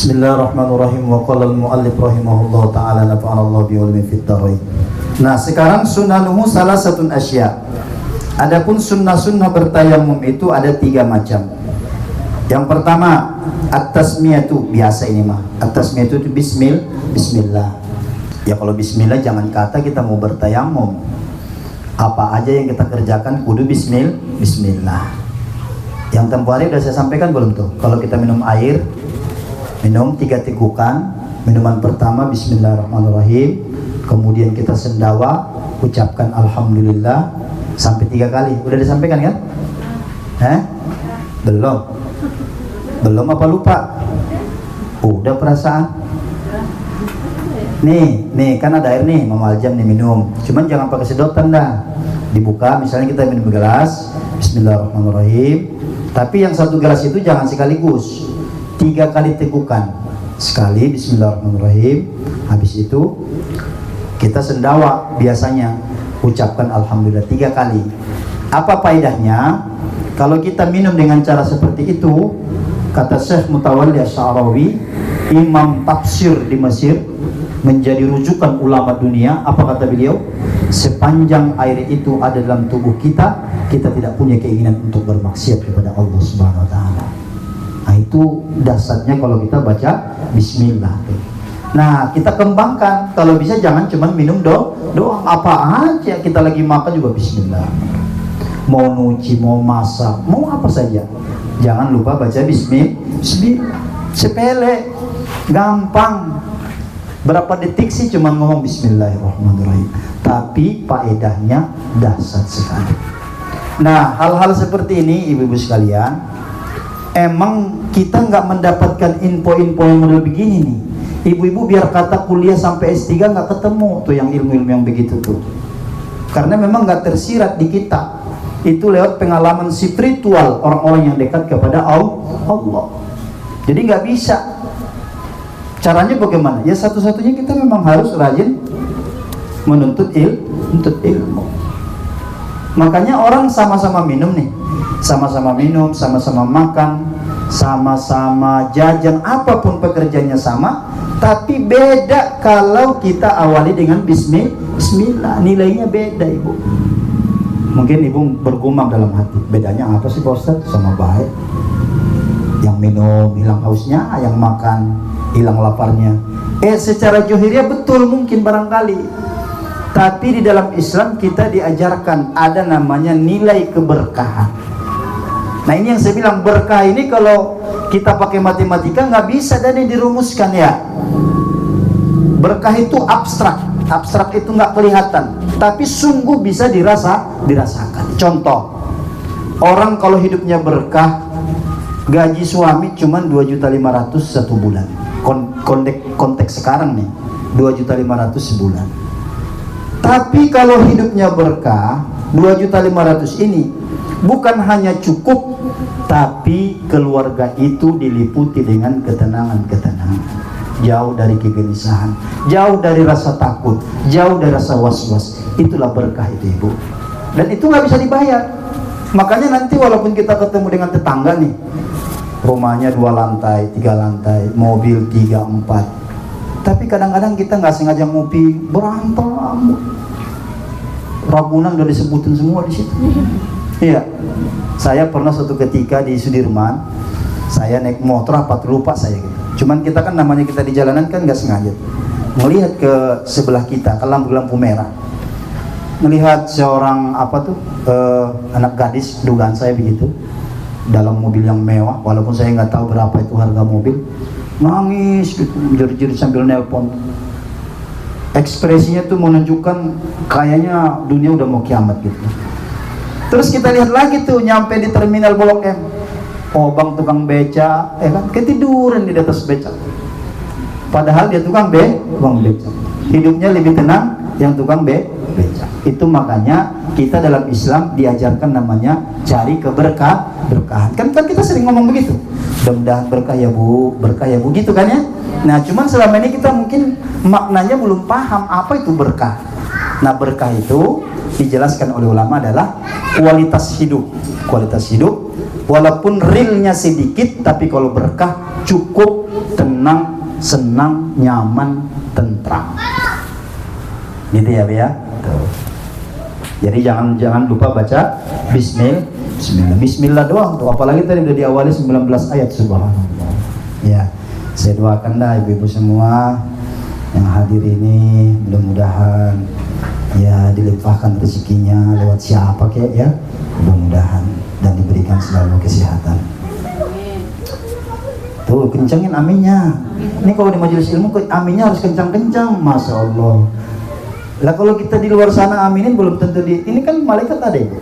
Bismillahirrahmanirrahim. Wa qala al-muallif rahimahullah ta'ala nafa'anallahu bi ulumi fid dharain. Nah, sekarang sunanuhu salah satu asya. Adapun sunnah-sunnah bertayamum itu ada 3 macam. Yang pertama, at-tasmiyatu, biasa ini mah. At-tasmiyatu itu bismillah. Ya kalau bismillah jangan kata kita mau bertayamum. Apa aja yang kita kerjakan kudu bismillah. Yang tempoh hari sudah saya sampaikan belum tuh? Kalau kita minum air, minum 3 tegukan. Minuman pertama bismillahirrahmanirrahim. Kemudian kita sendawa, ucapkan alhamdulillah sampai 3 kali. Udah disampaikan kan? Belum apa lupa? Udah perasaan? Nih kan ada air nih, Mama Aljam nih minum. Cuman jangan pakai sedotan dah. Dibuka, misalnya kita minum gelas, bismillahirrahmanirrahim. Tapi yang 1 gelas itu jangan sekaligus. 3 kali tegukan. Sekali bismillahirrahmanirrahim. Habis itu kita sendawa, biasanya ucapkan alhamdulillah 3 kali. Apa faedahnya? Kalau kita minum dengan cara seperti itu, kata Syekh Mutawalli Asy'arawi, imam tafsir di Mesir, menjadi rujukan ulama dunia. Apa kata beliau? Sepanjang air itu ada dalam tubuh kita, kita tidak punya keinginan untuk bermaksiat kepada Allah Subhanahu wa taala. Nah, itu dasarnya kalau kita baca bismillah. Nah, kita kembangkan, kalau bisa jangan cuma minum doang, apa aja kita lagi makan juga bismillah. Mau nyuci, mau masak, mau apa saja, jangan lupa baca bismillah. Sepele, gampang. Berapa detik sih cuma ngomong bismillahirrahmanirrahim, tapi faedahnya dahsyat sekali. Nah, hal-hal seperti ini ibu-ibu sekalian, emang kita nggak mendapatkan info-info yang model begini nih. Ibu-ibu biar kata kuliah sampai S3 nggak ketemu tuh yang ilmu-ilmu yang begitu tuh, karena memang nggak tersirat di kita. Itu lewat pengalaman spiritual orang-orang yang dekat kepada Allah. Jadi nggak bisa. Caranya bagaimana? Ya satu-satunya kita memang harus rajin menuntut ilmu. Makanya orang sama-sama minum nih, sama-sama minum, sama-sama makan, sama-sama jajan, apapun pekerjaannya sama, tapi beda kalau kita awali dengan bismillah, nilainya beda ibu. Mungkin ibu bergumam dalam hati, bedanya apa sih Pak Ustadz? Sama baik. Yang minum hilang hausnya, yang makan hilang laparnya. Secara johiriyah betul mungkin barangkali, tapi di dalam Islam kita diajarkan ada namanya nilai keberkahan. Nah, ini yang saya bilang, berkah ini kalau kita pakai matematika nggak bisa dan dirumuskan ya. Berkah itu abstrak itu nggak kelihatan, tapi sungguh bisa dirasakan. Contoh, orang kalau hidupnya berkah, gaji suami cuma 2.500.000 satu bulan. Konteks sekarang nih 2.500.000 sebulan. Tapi kalau hidupnya berkah, 2.500.000 ini bukan hanya cukup, tapi keluarga itu diliputi dengan ketenangan, jauh dari kegelisahan, jauh dari rasa takut, jauh dari rasa was-was. Itulah berkah itu ibu, dan itu nggak bisa dibayar. Makanya nanti walaupun kita ketemu dengan tetangga nih, rumahnya 2 lantai, 3 lantai, mobil 3, 4, tapi kadang-kadang kita nggak sengaja ngopi, berantem. Ragunan udah disebutin semua di situ. Iya, saya pernah suatu ketika di Sudirman, saya naik motor apa lupa saya gitu. Cuman kita kan namanya kita di jalanan kan nggak sengaja melihat ke sebelah kita, ke lampu merah, melihat seorang anak gadis, dugaan saya begitu, dalam mobil yang mewah, walaupun saya nggak tahu berapa itu harga mobil, nangis gitu, jerit-jerit sambil nelpon. Ekspresinya tuh menunjukkan kayaknya dunia udah mau kiamat gitu. Terus kita lihat lagi tuh, nyampe di terminal Blok M, bang tukang beca, kan ketiduran di atas beca. Padahal dia tukang beca. Hidupnya lebih tenang yang tukang beca. Itu makanya kita dalam Islam diajarkan namanya cari keberkahan. Kan kita sering ngomong begitu. Mudah-mudahan berkah ya bu, gitu kan ya. Nah, cuman selama ini kita mungkin maknanya belum paham apa itu berkah. Nah, berkah itu dijelaskan oleh ulama adalah kualitas hidup. Walaupun realnya sedikit, tapi kalau berkah cukup, tenang, senang, nyaman, tentram. Gitu ya, ya. Tuh. Jadi jangan lupa baca Bismillah doang tuh, apalagi tadi udah diawali 19 ayat, subhanallah. Ya, saya doakan dah ibu-ibu semua yang hadir ini, mudah-mudahan ya dilimpahkan rezekinya lewat siapa kek ya, mudah-mudahan, dan diberikan selalu kesehatan. Tuh kencangin aminnya. Ini kalau di majelis ilmu aminnya harus kencang-kencang, masya Allah. Lah kalau kita di luar sana aminin belum tentu ini kan malaikat ada ya.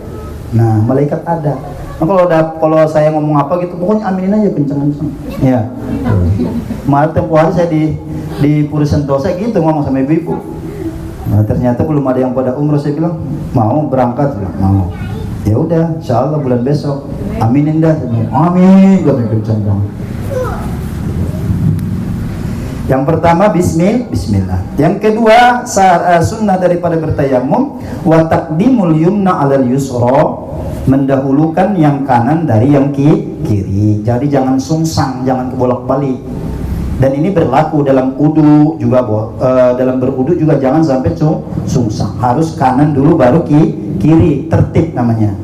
Nah, malaikat ada. Nah, kalau saya ngomong apa gitu, pokoknya aminin aja kencang-kencang. Ya. Malah tempo hari saya di Puri Sentosa gitu ngomong sama ibu-ibu. Nah, ternyata belum ada yang pada umroh, saya bilang mau berangkat, bilang mau. Ya udah, insyaallah bulan besok. Aminin dah. Amin, kencang banget. Yang pertama bismillah. Yang kedua sunnah daripada bertayamum, wa taqdimul yumna 'alal yusra, mendahulukan yang kanan dari yang kiri. Jadi jangan sungsang, jangan kebolak-balik. Dan ini berlaku dalam wudu juga, dalam berwudu juga jangan sampai sungsang. Harus kanan dulu baru kiri, tertib namanya.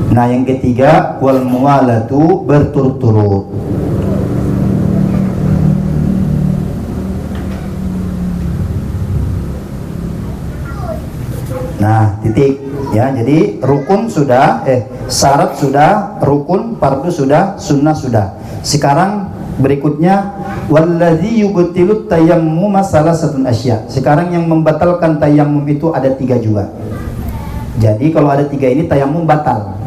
Nah, yang ketiga wal muwalatu, berturut-turut. Nah, titik ya. Jadi rukun sudah, syarat sudah, rukun, fardu sudah, sunnah sudah. Sekarang berikutnya walladzi yubtilut tayammum salasatun asya. Sekarang yang membatalkan tayammum itu ada 3 juga. Jadi kalau ada 3 ini tayammum batal.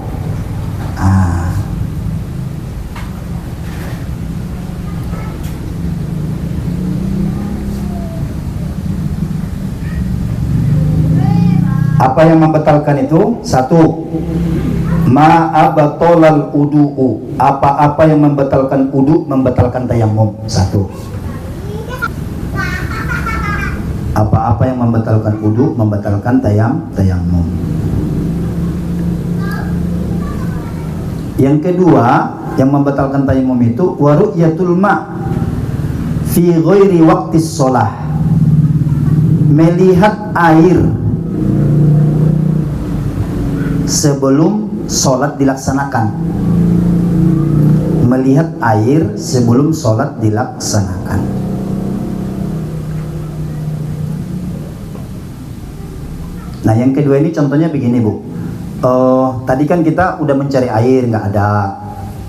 Apa yang membatalkan itu? 1, ma'abatolal udu'u, apa-apa yang membatalkan udu, membatalkan tayamum. 1. Apa-apa yang membatalkan udu, membatalkan tayamum. Yang kedua yang membatalkan tayamum itu waru'yatul ma' fi ghairi waqtis shalah, melihat air sebelum sholat dilaksanakan. Melihat air sebelum sholat dilaksanakan. Nah, yang kedua ini contohnya begini, Bu. Tadi kan kita udah mencari air, nggak ada.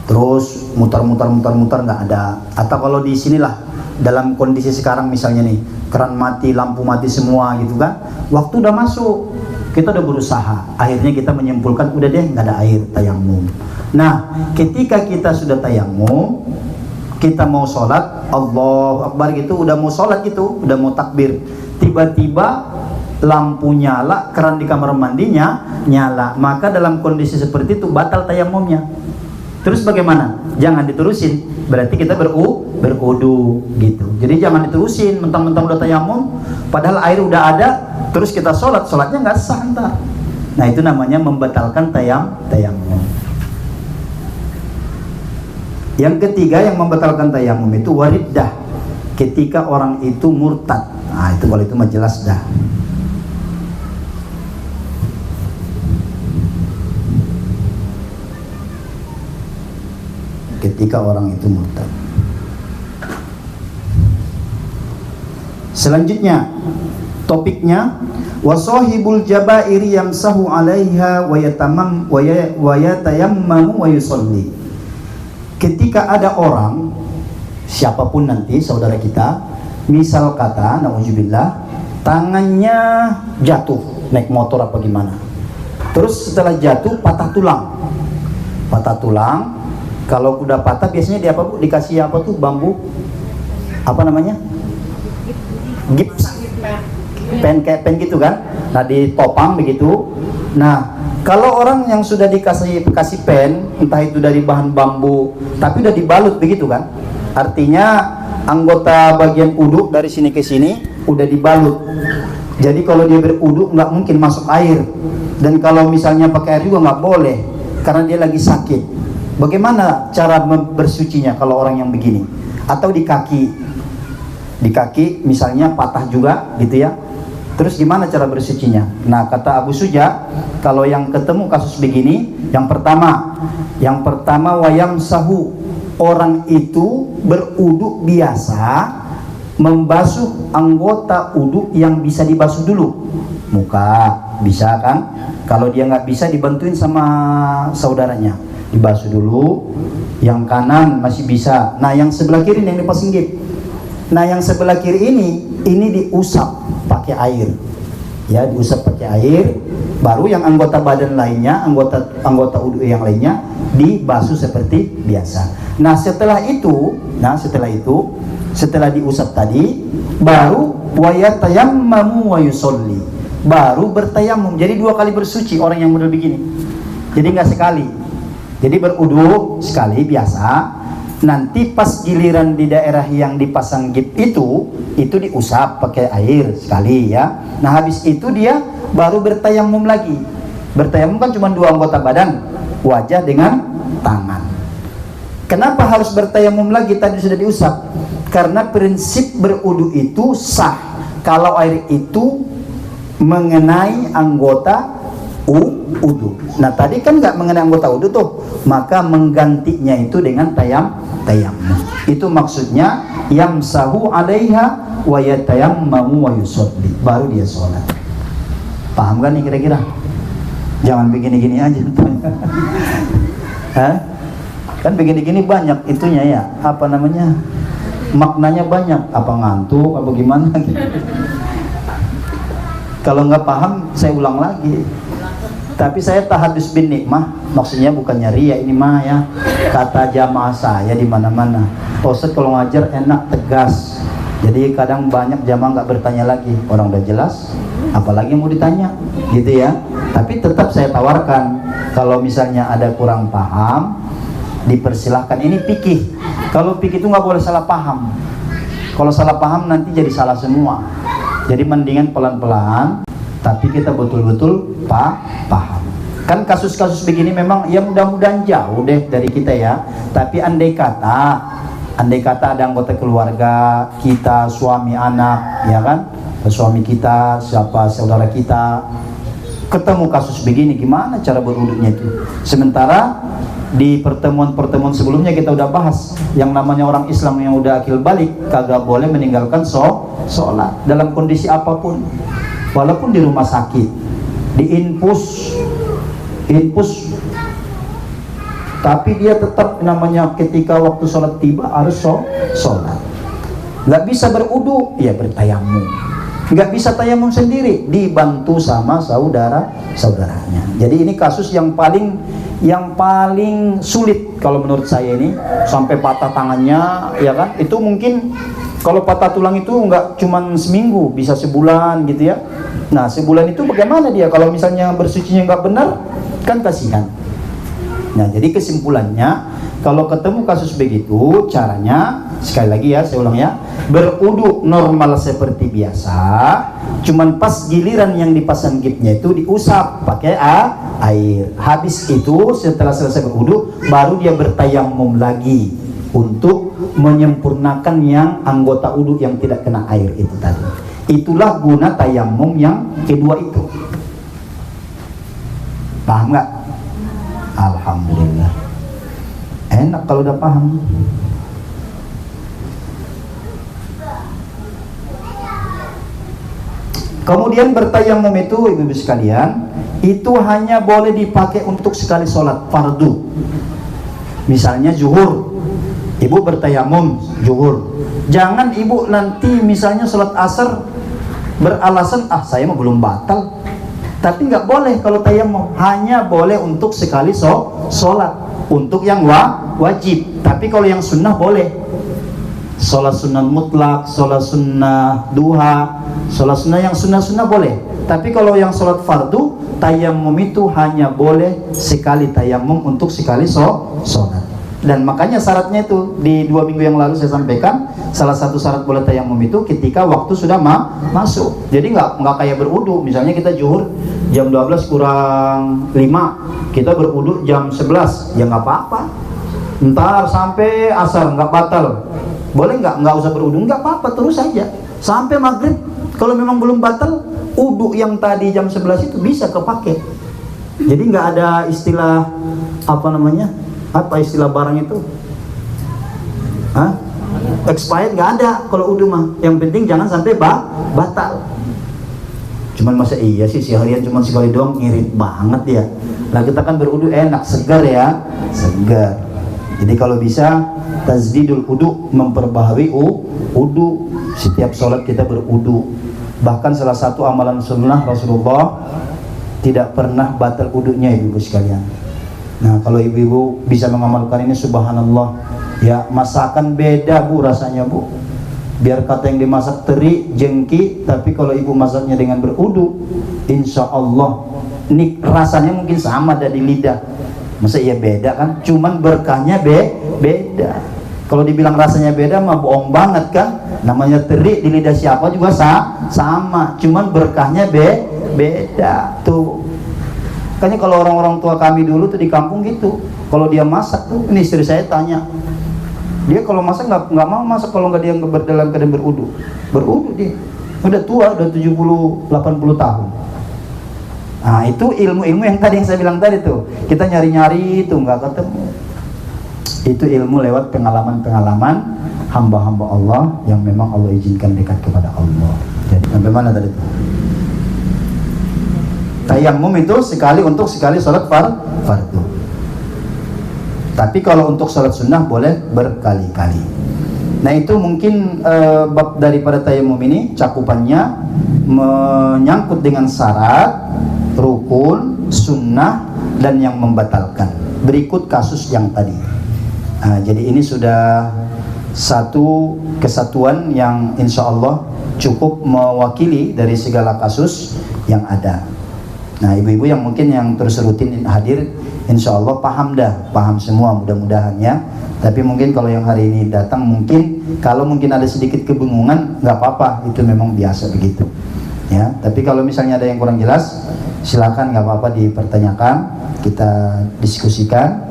Terus muter-muter nggak ada. Atau kalau di sinilah dalam kondisi sekarang misalnya nih, keran mati, lampu mati semua gitu kan. Waktu udah masuk, kita udah berusaha, akhirnya kita menyimpulkan udah deh nggak ada air, tayamum. Nah, ketika kita sudah tayamum, kita mau sholat, Allahu Akbar gitu, udah mau sholat gitu, udah mau takbir, tiba-tiba lampu nyala, keran di kamar mandinya nyala, maka dalam kondisi seperti itu batal tayamumnya. Terus bagaimana? Jangan diterusin, berarti kita berudu gitu. Jadi jangan diterusin, mentang-mentang udah tayamum, padahal air udah ada, terus kita sholatnya nggak sah ntar. Nah, itu namanya membatalkan tayamum. Yang ketiga yang membatalkan tayamum itu wariddah, ketika orang itu murtad. Nah, itu kalau itu mah jelas dah. Ketika orang itu murtad. Selanjutnya topiknya wasahibul jabairi yamsahu 'alaiha wa yatayammamu wa yusalli. Ketika ada orang, siapapun nanti saudara kita, misal kata nauzubillah, tangannya jatuh naik motor apa gimana, terus setelah jatuh patah tulang. Kalau udah patah biasanya dia apa, Bu? Dikasih apa tuh, bambu apa namanya, gips, pen, kayak pen gitu kan. Nah, ditopang begitu. Nah, kalau orang yang sudah dikasih pen, entah itu dari bahan bambu tapi udah dibalut begitu kan, artinya anggota bagian uduk dari sini ke sini udah dibalut. Jadi kalau dia beruduk nggak mungkin masuk air, dan kalau misalnya pakai air juga nggak boleh. karena dia lagi sakit. Bagaimana cara bersucinya kalau orang yang begini? Atau di kaki misalnya patah juga gitu ya. Terus gimana cara bersucinya? Nah, kata Abu Suja, kalau yang ketemu kasus begini, yang pertama wayam sahu, orang itu berudu biasa membasuh anggota udu yang bisa dibasuh dulu. Muka bisa kan? Kalau dia nggak bisa, dibantuin sama saudaranya, dibasuh dulu. Yang kanan masih bisa. Nah, yang sebelah kiri yang dipasang gip. Nah, yang sebelah kiri ini diusap pakai air, ya, diusap pakai air. Baru yang anggota badan lainnya, anggota udu yang lainnya dibasuh seperti biasa. Nah, setelah diusap tadi, baru wayatayammamu wa yusolli, baru bertayamum. Jadi 2 kali bersuci orang yang model begini. Jadi nggak sekali. Jadi berudu sekali biasa. Nanti pas giliran di daerah yang dipasang gip itu diusap pakai air sekali ya. Nah, habis itu dia baru bertayamum lagi. Bertayamum kan cuma 2 anggota badan, wajah dengan tangan. Kenapa harus bertayamum lagi? Tadi sudah diusap. Karena prinsip berudu itu sah kalau air itu mengenai anggota udu. Nah, tadi kan nggak mengenai anggota udu tuh, maka menggantinya itu dengan tayamum. Itu maksudnya yamsahu 'alaiha wa yatayammamu wa yusolli, baru dia sholat. Paham kan nih kira-kira? Jangan begini-gini aja. Hah? Kan begini-gini banyak itunya ya, apa namanya, maknanya banyak, apa ngantuk apa gimana gitu. Kalau nggak paham saya ulang lagi. Tapi saya tahadus bin nikmah, maksudnya bukannya ria ini mah ya, kata jamaah saya di mana-mana, Ustaz kalau ngajar enak tegas. Jadi kadang banyak jamaah nggak bertanya lagi, orang udah jelas, apalagi mau ditanya, gitu ya. Tapi tetap saya tawarkan, kalau misalnya ada kurang paham, dipersilahkan. Ini fikih. Kalau fikih itu nggak boleh salah paham. Kalau salah paham nanti jadi salah semua. Jadi mendingan pelan-pelan, tapi kita betul-betul paham. Kan kasus-kasus begini memang ya mudah-mudahan jauh deh dari kita ya. Tapi andai kata ada anggota keluarga kita, suami, anak, ya kan, suami kita, siapa saudara kita, ketemu kasus begini, gimana cara berwudunya itu? Sementara di pertemuan-pertemuan sebelumnya kita udah bahas yang namanya orang Islam yang udah akil balik kagak boleh meninggalkan sholat dalam kondisi apapun. Walaupun di rumah sakit, di infus, tapi dia tetap namanya ketika waktu sholat tiba harus sholat. Nggak bisa berudu, ya bertayamum. Nggak bisa tayamum sendiri, dibantu sama saudaranya. Jadi ini kasus yang paling sulit kalau menurut saya ini, sampai patah tangannya, ya kan? Itu mungkin kalau patah tulang itu nggak cuman seminggu, bisa sebulan gitu ya. Nah, sebulan itu bagaimana dia kalau misalnya bersucinya nggak benar, kan kasihan. Nah, jadi kesimpulannya, kalau ketemu kasus begitu, caranya sekali lagi ya, saya ulang ya, berudu normal seperti biasa, cuman pas giliran yang dipasang gipnya itu diusap pakai air. Habis itu setelah selesai berudu, baru dia bertayamum lagi untuk menyempurnakan yang anggota udu yang tidak kena air itu tadi. Itulah guna tayamum yang kedua itu. Paham nggak? Alhamdulillah. Enak kalau udah paham. Kemudian bertayamum itu, ibu-ibu sekalian, itu hanya boleh dipakai untuk sekali sholat fardu. Misalnya zuhur, ibu bertayamum zuhur. Jangan ibu nanti misalnya sholat asar beralasan, saya mah belum batal. Tapi nggak boleh kalau tayamum, hanya boleh untuk sekali sholat, untuk yang wajib. Tapi kalau yang sunnah boleh. Sholat sunnah mutlak, sholat sunnah duha, sholat sunnah yang sunnah boleh. Tapi kalau yang sholat fardu, tayamum itu hanya boleh sekali tayamum untuk sekali sholat. Dan makanya syaratnya itu di 2 minggu yang lalu saya sampaikan, salah satu syarat boleh tayamum itu ketika waktu sudah masuk. Jadi nggak kayak berudu, misalnya kita zuhur jam 12 kurang 5 kita berwudu jam 11, ya nggak apa-apa. Ntar sampai asar nggak batal, boleh nggak usah berwudu, nggak apa-apa, terus saja sampai maghrib. Kalau memang belum batal, wudu yang tadi jam 11 itu bisa kepake. Jadi nggak ada istilah apa istilah barang itu, expired, nggak ada kalau wudu mah. Yang penting jangan sampai batal. Cuman masa iya sih seharian cuma sekali doang, ngirit banget ya. Nah kita kan berwudu enak, segar ya, segar. Jadi kalau bisa tajdidul wudu, memperbaharui wudu. Setiap sholat kita berwudu. Bahkan salah satu amalan sunnah Rasulullah, tidak pernah batal wudunya ibu-ibu sekalian. Nah kalau ibu-ibu bisa mengamalkan ini, subhanallah ya, masakan beda bu rasanya bu. Biar kata yang dimasak teri, jengki, tapi kalau ibu masaknya dengan berwudu, insya Allah nih rasanya mungkin sama dari lidah. Masa iya beda kan? Cuman berkahnya beda. Kalau dibilang rasanya beda mah bohong banget kan? Namanya teri di lidah siapa juga sama, cuman berkahnya beda tuh. Makanya kalau orang-orang tua kami dulu tuh di kampung gitu, kalau dia masak tuh, ini istri saya tanya, dia kalau masak nggak mau masak kalau nggak dia dalam keadaan berwudu dia. Udah tua, udah 70-80 tahun. Nah itu ilmu-ilmu yang tadi yang saya bilang tadi tuh, kita nyari-nyari itu nggak ketemu. Itu ilmu lewat pengalaman-pengalaman hamba-hamba Allah yang memang Allah izinkan dekat kepada Allah. Jadi sampai mana tadi tuh? Tayamum itu sekali untuk sekali sholat fardu. Tapi kalau untuk sholat sunnah boleh berkali-kali. Nah itu mungkin bab daripada tayamum ini cakupannya menyangkut dengan syarat, rukun, sunnah, dan yang membatalkan. Berikut kasus yang tadi. Nah, jadi ini sudah satu kesatuan yang insya Allah cukup mewakili dari segala kasus yang ada. Nah ibu-ibu yang mungkin yang terus rutin hadir, insya Allah paham semua mudah-mudahan ya. Tapi mungkin kalau yang hari ini datang, kalau mungkin ada sedikit kebingungan, nggak apa-apa, itu memang biasa begitu ya. Tapi kalau misalnya ada yang kurang jelas, silakan, nggak apa-apa dipertanyakan, kita diskusikan.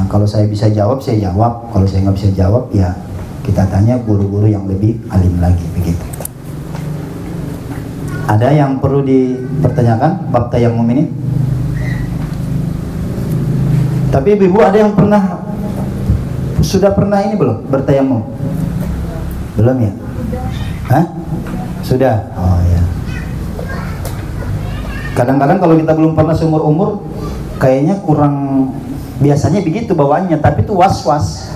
Kalau saya bisa jawab, saya jawab. Kalau saya nggak bisa jawab, ya kita tanya guru-guru yang lebih alim lagi begitu. Ada yang perlu dipertanyakan bab tayamum ini? Tapi ibu-ibu ada yang sudah pernah ini belum bertayamum? Belum ya? Hah? Sudah? Oh ya. Kadang-kadang kalau kita belum pernah seumur umur, kayaknya kurang, biasanya begitu bawaannya, tapi itu was-was,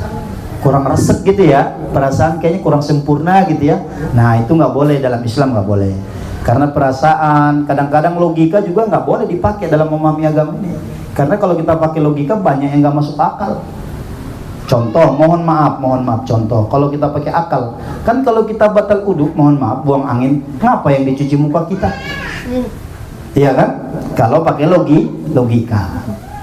kurang resep gitu ya, perasaan kayaknya kurang sempurna gitu ya. Nah itu nggak boleh, dalam Islam nggak boleh. Karena perasaan, kadang-kadang logika juga nggak boleh dipakai dalam memahami agama ini. Karena kalau kita pakai logika, banyak yang nggak masuk akal. Contoh, mohon maaf, contoh, kalau kita pakai akal, kan kalau kita batal wudu, mohon maaf, buang angin, ngapa yang dicuci muka kita? Iya kan? Kalau pakai logika.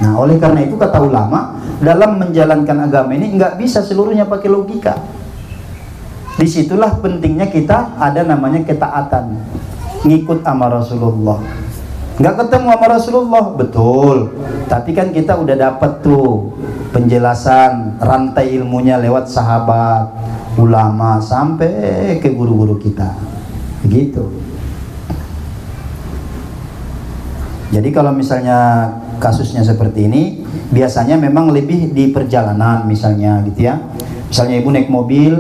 Nah, oleh karena itu kata ulama, dalam menjalankan agama ini nggak bisa seluruhnya pakai logika. Disitulah pentingnya kita ada namanya ketaatan, ngikut sama Rasulullah. Nggak ketemu sama Rasulullah, betul, tapi kan kita udah dapat tuh penjelasan rantai ilmunya lewat sahabat, ulama, sampai ke guru-guru kita begitu. Jadi kalau misalnya kasusnya seperti ini, biasanya memang lebih di perjalanan misalnya gitu ya. Misalnya ibu naik mobil,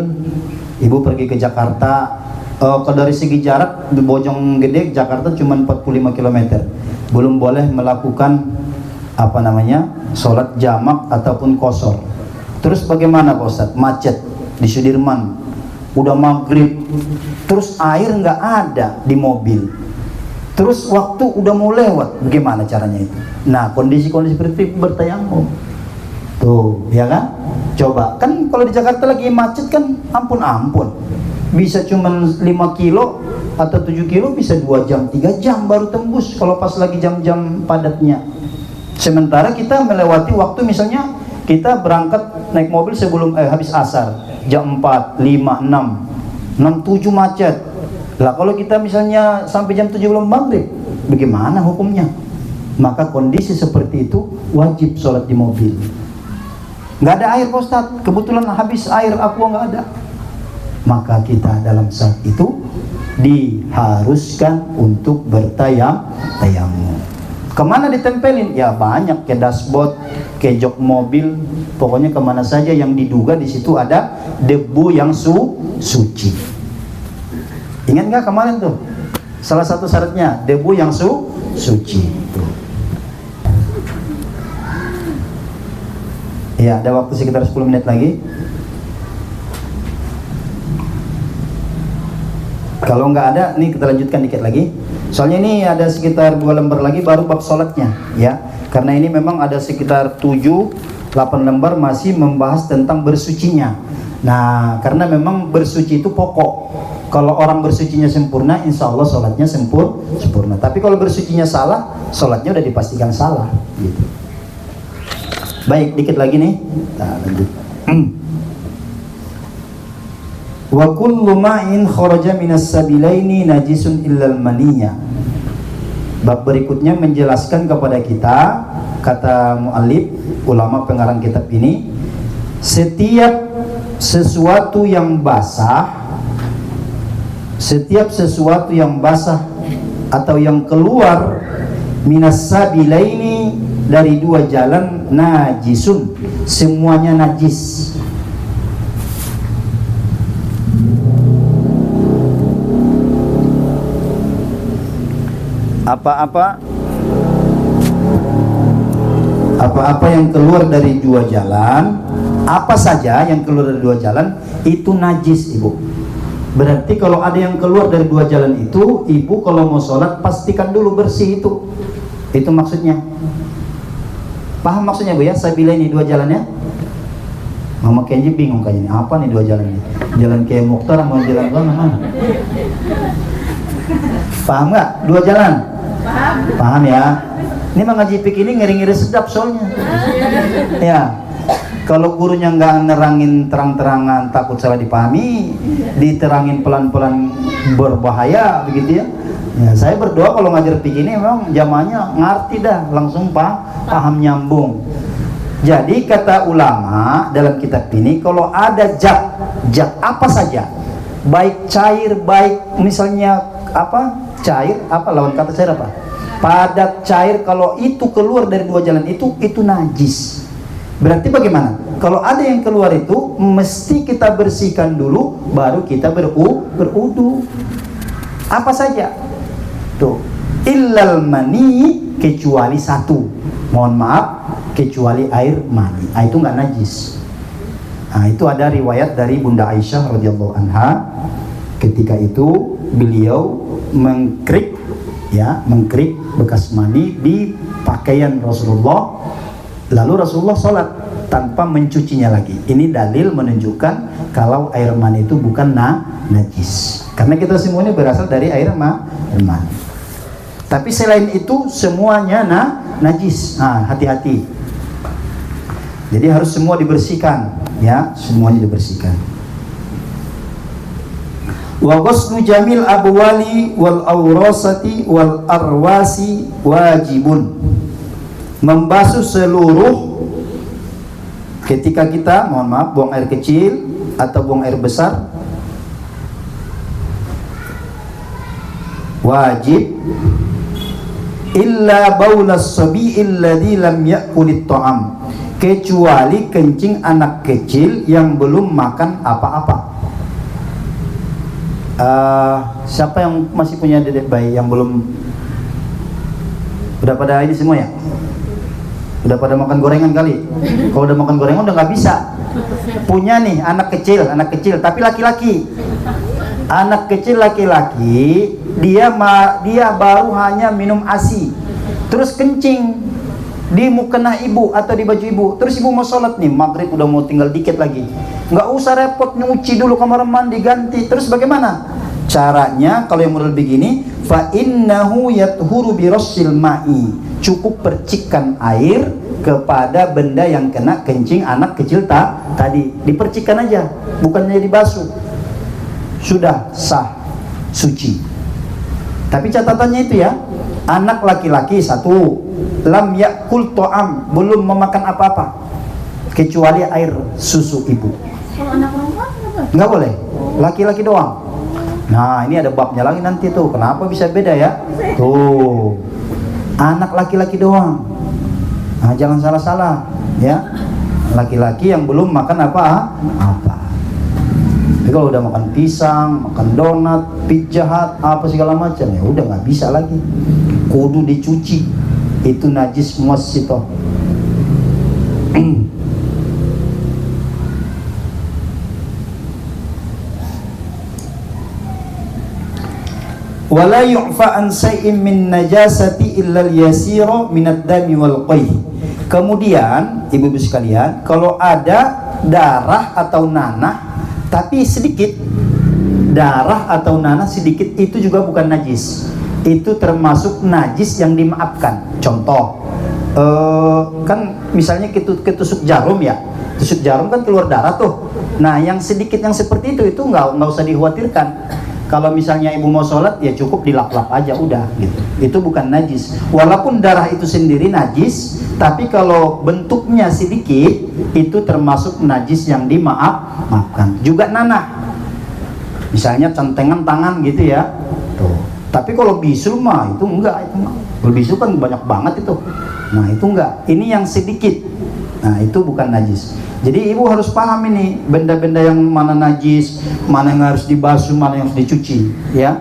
ibu pergi ke Jakarta, kalau dari segi jarak di Bojonggede Jakarta cuma 45 km, belum boleh melakukan sholat jamak ataupun qashar. Terus bagaimana Pak Ustadz? Macet di Sudirman, udah maghrib, terus air nggak ada di mobil, terus waktu udah mau lewat, bagaimana caranya itu? Nah kondisi-kondisi seperti itu bertayamum tuh ya kan. Coba kan kalau di Jakarta lagi macet kan ampun, bisa cuman 5 kilo atau 7 kilo bisa 2 jam 3 jam baru tembus kalau pas lagi jam-jam padatnya. Sementara kita melewati waktu, misalnya kita berangkat naik mobil sebelum habis asar jam 4, 5, 6, 6, 7 macet, Lah kalau kita misalnya sampai jam 7 belum maghrib, bagaimana hukumnya? Maka kondisi seperti itu wajib sholat di mobil. Nggak ada air Pak Ustaz, kebetulan habis air aqua nggak ada. Maka kita dalam saat itu diharuskan untuk bertayamum. Kemana ditempelin? Ya banyak, ke dashboard, ke jok mobil, pokoknya kemana saja yang diduga di situ ada debu yang suci. Ingat nggak kemarin tuh? Salah satu syaratnya debu yang suci. Tuh. Ya, ada waktu sekitar 10 menit lagi. Kalau nggak ada, nih kita lanjutkan dikit lagi. Soalnya ini ada sekitar 2 lembar lagi baru bab sholatnya, ya. Karena ini memang ada sekitar 7-8 lembar masih membahas tentang bersucinya. Nah, karena memang bersuci itu pokok. Kalau orang bersucinya sempurna, insya Allah sholatnya sempurna. Tapi kalau bersucinya salah, sholatnya udah dipastikan salah. Gitu. Baik, dikit lagi nih. Nah, lanjut. Wa kullu ma'in kharaja minas sabilaini najisun illal maniyya. Bab berikutnya menjelaskan kepada kita, kata muallif, ulama pengarang kitab ini, setiap sesuatu yang basah atau yang keluar minas sabilaini dari 2 jalan najisun, semuanya najis. Apa-apa yang keluar dari 2 jalan, apa saja yang keluar dari 2 jalan itu najis, Ibu. Berarti kalau ada yang keluar dari 2 jalan itu, Ibu kalau mau sholat pastikan dulu bersih itu. Itu maksudnya. Paham maksudnya Bu ya? Sabila ini 2 jalannya. Mama Kenji bingung kayaknya, apa nih 2 jalan ini? Jalan Kiai Mukhtar sama jalan mana? Paham nggak? 2 jalan? Paham ya? Ini mengaji fikih ini ngeri-ngeri sedap soalnya. Ya, kalau gurunya nggak nerangin terang-terangan takut salah dipahami, diterangin pelan-pelan berbahaya begitu ya. Ya, saya berdoa kalau ngajar fikih ini memang jamaahnya ngerti dah, langsung paham nyambung. Jadi kata ulama dalam kitab ini, kalau ada zat apa saja, baik cair, baik misalnya cair, lawan kata cair apa? Padat, cair, kalau itu keluar dari 2 jalan itu najis. Berarti bagaimana? Kalau ada yang keluar itu mesti kita bersihkan dulu, baru kita berudu. Apa saja? Tuh, illal mani, kecuali 1. Mohon maaf, kecuali air mani. Itu nggak najis. Nah, itu ada riwayat dari Bunda Aisyah radhiyallahu anha. Ketika itu beliau mengkrik bekas mani di pakaian Rasulullah, lalu Rasulullah sholat tanpa mencucinya lagi. Ini dalil menunjukkan kalau air mani itu bukan najis, karena kita semuanya berasal dari air mani. Tapi selain itu semuanya najis. Hati-hati. Jadi harus semua dibersihkan, ya, semuanya dibersihkan. Wa ghuslu jamil abwali wal awrasati wal arwasi wajibun. Membasuh seluruh, ketika kita buang air kecil atau buang air besar, wajib, illa baulas sabi'il ladzi lam ya'kulit ta'am, kecuali kencing anak kecil yang belum makan apa-apa. Siapa yang masih punya dedek bayi yang belum, udah pada ini semua ya? Udah pada makan gorengan kali? Kalau udah makan gorengan udah nggak bisa. Punya nih anak kecil tapi laki-laki. Anak kecil laki-laki, dia baru hanya minum ASI, terus kencing di mukena ibu atau di baju ibu, terus ibu mau sholat nih, maghrib udah mau tinggal dikit lagi, nggak usah repot nyuci dulu kamar mandi ganti, terus bagaimana caranya? Kalau yang model begini, fa innahu yathuru bi rassil ma'i, cukup percikan air kepada benda yang kena kencing anak kecil tadi, dipercikan aja, bukannya dibasuh, sudah sah. suci. Tapi catatannya itu ya, anak laki-laki satu, lam yakul to'am, belum memakan apa-apa kecuali air susu ibu. Kalau anak perempuan Nggak boleh, laki-laki doang. Nah ini ada babnya lagi nanti tuh, kenapa bisa beda ya? Tuh, anak laki-laki doang. Nah, jangan salah-salah ya, laki-laki yang belum makan apa-apa. Tapi kalau udah makan pisang, makan donat, pizza hut, apa segala macam, ya udah nggak bisa lagi. Kudu dicuci, itu najis muassito. Wala yu'fa an shay'in min najasati illa al-yasira min ad-dami wal qayh. Kemudian ibu-ibu sekalian, kalau ada darah atau nanah tapi sedikit, darah atau nanah sedikit, itu juga bukan najis. Itu termasuk najis yang dimaafkan. Contoh, kan misalnya ketusuk jarum ya, tusuk jarum kan keluar darah tuh. Nah yang sedikit yang seperti itu nggak usah dikhawatirkan. Kalau misalnya ibu mau sholat ya cukup dilap-lap aja udah gitu. Itu bukan najis. Walaupun darah itu sendiri najis, tapi kalau bentuknya sedikit itu termasuk najis yang dimaafkan. Juga nanah. Misalnya centengan tangan gitu ya. Tuh. Tapi kalau bisul mah itu enggak, itu mah. Kalau bisul kan banyak banget itu. Nah, itu enggak. Ini yang sedikit. Nah, itu bukan najis. Jadi ibu harus paham ini benda-benda yang mana najis, mana yang harus dibasuh, mana yang harus dicuci, ya.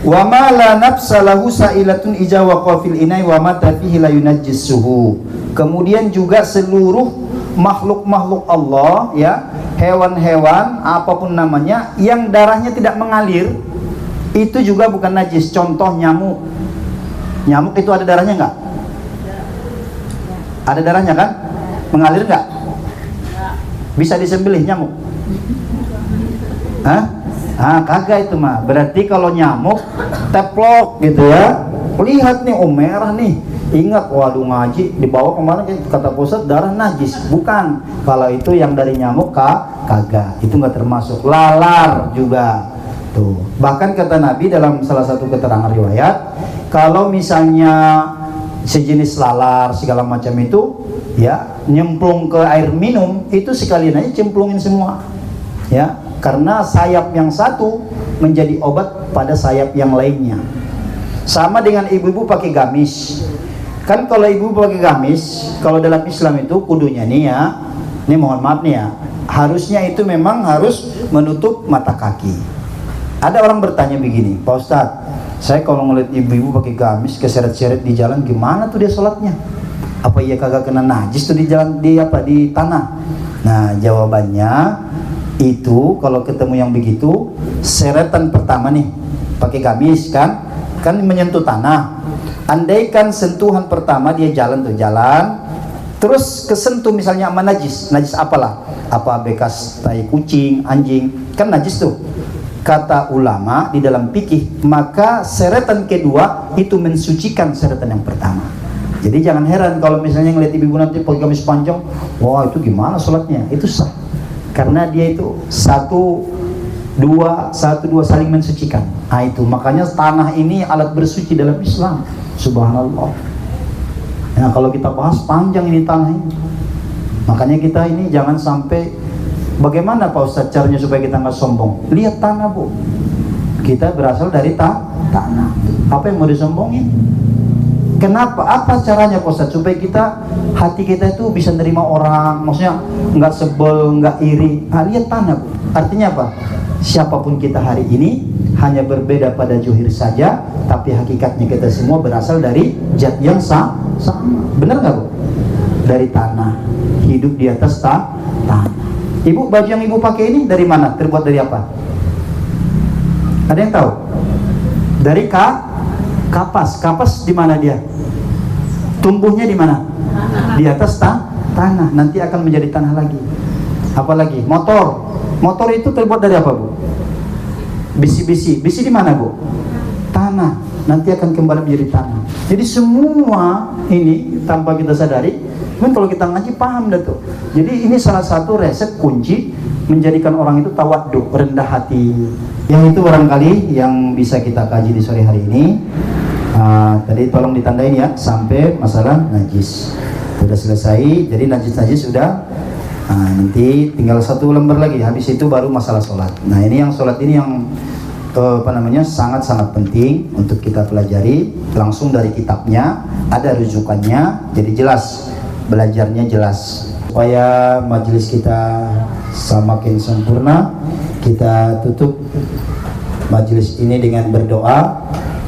Wa ma la nafsa lahu sa'ilatun ija waqa fil inai wa ma fihi la yunajjisuhu. Kemudian juga seluruh makhluk-makhluk Allah, ya, hewan-hewan apapun namanya yang darahnya tidak mengalir, itu juga bukan najis. Contoh nyamuk. Nyamuk itu ada darahnya enggak? Ada darahnya kan? Mengalir nggak? Bisa disembelih nyamuk? Hah? Ah, kagak itu mah. Berarti kalau nyamuk teplok gitu ya, lihat nih, oh merah nih, ingat, waduh ngaji dibawa kemarin kata pusat darah najis. Bukan. Kalau itu yang dari nyamuk kagak, itu nggak termasuk. Lalar juga tuh. Bahkan kata Nabi dalam salah satu keterangan riwayat, kalau misalnya sejenis lalar segala macam itu ya nyemplung ke air minum, itu sekalian aja cemplungin semua ya, karena sayap yang satu menjadi obat pada sayap yang lainnya. Sama dengan ibu-ibu pakai gamis kan, kalau ibu pakai gamis kalau dalam Islam itu kudunya nih ya, ini mohon maaf nih ya, harusnya itu memang harus menutup mata kaki. Ada orang bertanya begini, Pak Ustadz, saya kalau ngeliat ibu-ibu pakai gamis keseret-seret di jalan, gimana tuh dia sholatnya? Apa iya kagak kena najis tuh di jalan, di tanah? Nah jawabannya itu kalau ketemu yang begitu, seretan pertama nih pakai gamis kan menyentuh tanah. Andaikan sentuhan pertama dia jalan terus kesentuh misalnya sama najis apalah, apa bekas tai kucing, anjing, kan najis tuh. Kata ulama di dalam fikih, maka seretan kedua itu mensucikan seretan yang pertama. Jadi jangan heran kalau misalnya ngeliat ibu nanti pakai gamis panjang, wah itu gimana sholatnya? Itu sah, karena dia itu satu dua saling mensucikan. Nah itu makanya tanah ini alat bersuci dalam Islam. Subhanallah. Nah kalau kita bahas panjang ini tanah ini, makanya kita ini jangan sampai. Bagaimana Pak Ustadz caranya supaya kita nggak sombong? Lihat tanah Bu, kita berasal dari tanah. Apa yang mau disombongin? Kenapa? Apa caranya Pak Ustadz supaya hati kita itu bisa nerima orang, maksudnya nggak sebel, nggak iri? Nah, lihat tanah Bu. Artinya apa? Siapapun kita hari ini hanya berbeda pada zuhir saja, tapi hakikatnya kita semua berasal dari zat yang sama. Benar nggak Bu? Dari tanah, hidup di atas tanah. Ibu, baju yang ibu pakai ini dari mana? Terbuat dari apa? Ada yang tahu? Dari kapas. Kapas di mana dia? Tumbuhnya di mana? Di atas tanah. Nanti akan menjadi tanah lagi. Apalagi motor itu terbuat dari apa Bu? Besi di mana Bu? Tanah. Nanti akan kembali menjadi tanah. Jadi semua ini tanpa kita sadari, kalau kita ngaji paham dah tuh. Jadi ini salah satu resep kunci menjadikan orang itu tawaddu, rendah hati. Yang itu barangkali yang bisa kita kaji di sore hari ini. Tadi tolong ditandain ya, sampai masalah najis sudah selesai. Jadi najis sudah. Nanti tinggal 1 lembar lagi, habis itu baru masalah sholat. Nah ini yang sholat ini yang sangat-sangat penting untuk kita pelajari langsung dari kitabnya, ada rujukannya, jadi jelas, belajarnya jelas. Supaya majelis kita semakin sempurna, kita tutup majelis ini dengan berdoa.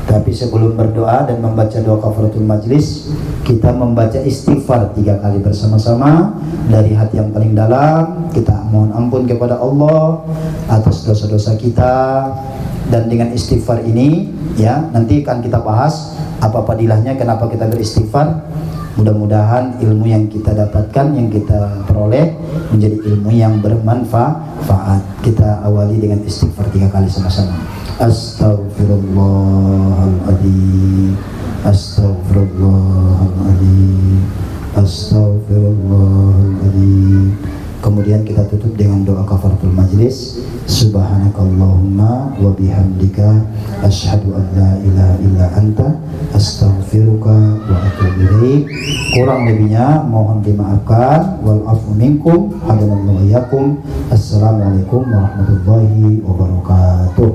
Tapi sebelum berdoa dan membaca doa kafaratul majlis, kita membaca istighfar 3 kali bersama-sama dari hati yang paling dalam. Kita mohon ampun kepada Allah atas dosa-dosa kita, dan dengan istighfar ini ya nanti akan kita bahas apa fadilahnya, kenapa kita beristighfar. Mudah-mudahan ilmu yang kita dapatkan, yang kita peroleh menjadi ilmu yang bermanfaat. Kita awali dengan istighfar 3 kali sama-sama. Astaghfirullahaladzim, astaghfirullahaladzim, astaghfirullahaladzim. Kemudian kita tutup dengan doa kafaratul majlis. Subhanakallahumma wa bihamdika asyhadu an la ilaha illa anta astaghfiruka wa atubu ilaik. Kurang lebihnya mohon dimaafkan. Wal afu minkum, hadanallahu iyyakum. Assalamualaikum warahmatullahi wabarakatuh.